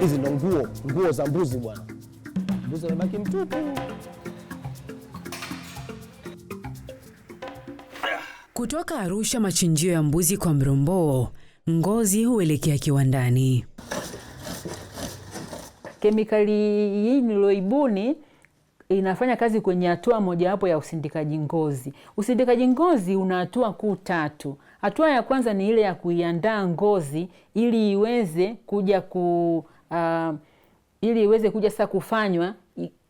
Hizi ndo nguo za mbuzi bwana. Mbuzi amebaki mtupu. Kutoka Arusha, machinjio ya mbuzi kwa Mrombo, ngozi huelekea kiwandani. Kemikali hii niloibuni inafanya kazi kwenye hatua mojawapo ya usindikaji ngozi. Usindikaji ngozi una hatua kuu 3. Hatua ya kwanza ni ile ya kuiandaa ngozi ili iweze kuja sasa kufanywa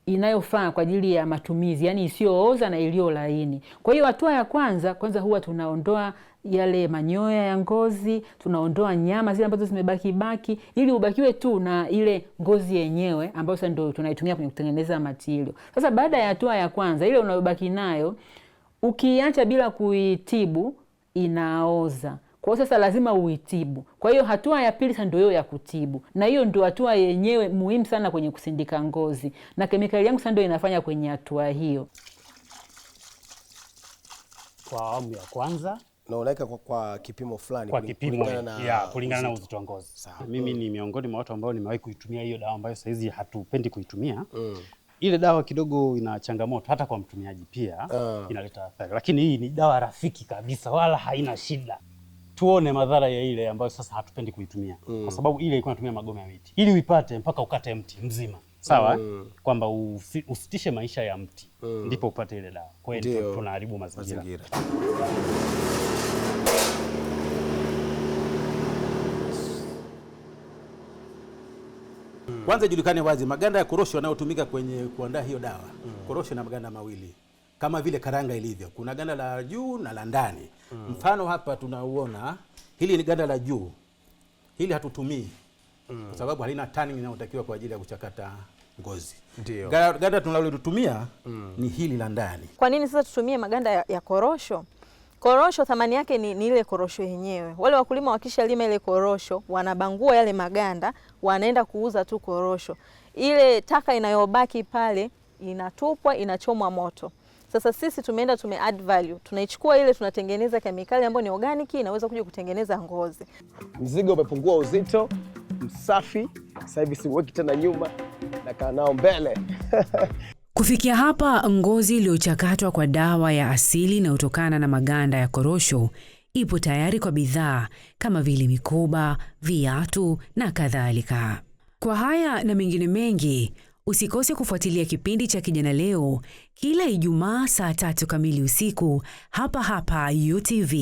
inayofaa kwa ajili ya matumizi, yani isiyooza na iliyo laini. Kwa hiyo hatua ya kwanza huwa tunaondoa yale manyoya ya ngozi, tunaondoa nyama zile ambazo zimebaki ili ubakiwe tu na ile ngozi yenyewe ambayo sasa ndio tunaitumia kwenye kutengeneza material. Sasa baada ya hatua ya kwanza ile unayobaki nayo, ukiacha bila kuitibu inaoza. Kwa hiyo sasa lazima uitibu. Kwa hiyo hatua ya pili sasa ndio hiyo ya kutibu. Na hiyo ndio hatua yenyewe muhimu sana kwenye kusindika ngozi. Na kemikali yangu sasa ndio inafanya kwenye hatua hiyo. Kwa awamu ya kwanza na unaweka kwa kipimo fulani, kulingana na uzito wa ngozi. Mimi ni miongoni mwa watu ambao nimewahi kuitumia hiyo dawa ambayo sasa hizi hatupendi kuitumia. Ile dawa kidogo ina changamoto hata kwa mtumiaji pia inaleta athari. Lakini hii ni dawa rafiki kabisa, wala haina shida. Tuone madhara ya ile ambayo sasa hatupendi kuitumia. Kwa sababu ile ilikuwa inatumia magome ya miti. Ili uipate mpaka ukate mti mzima. Sawa? Kwamba usitishe maisha ya mti. Ndipo upate ile dawa. Kwa hiyo tunaharibu mazingira. Kwanza julikane wazi maganda ya korosho yanayotumika kwenye kuandaa hiyo dawa. Korosho na maganda mawili. Kama vile karanga ilivyo. Kuna ganda la juu na la ndani. Mfano hapa tunauona, hili ni ganda la juu. Hili hatutumii. Kwa sababu halina tanning inayotakiwa kwa ajili ya kuchakata ngozi. Ndio. Ganda tunalotumia ni hili la ndani. Kwa nini sasa tutumie maganda ya korosho? Korosho thamani yake ni ile korosho yenyewe. Wale wakulima wakishalima ile korosho, wanabangua yale maganda, wanaenda kuuza tu korosho. Ile taka inayobaki pale inatupwa, inachomwa moto. Sasa sisi tumeenda add value. Tunaichukua ile, tunatengeneza kemikali ambayo ni organic, inaweza kuja kutengeneza ngozi. Mzigo umepungua uzito, msafi, sasa hivi siweki tena nyuma na kaa nao mbele. Kufikia hapa, ngozi iliyochakatwa kwa dawa ya asili na utokana na maganda ya korosho ipo tayari kwa bidhaa kama vile mikoba, viatu na kadhalika. Kwa haya na mengine mengi, usikose kufuatilia kipindi cha Kijana Leo kila Ijumaa saa 3 kamili usiku hapa UTV.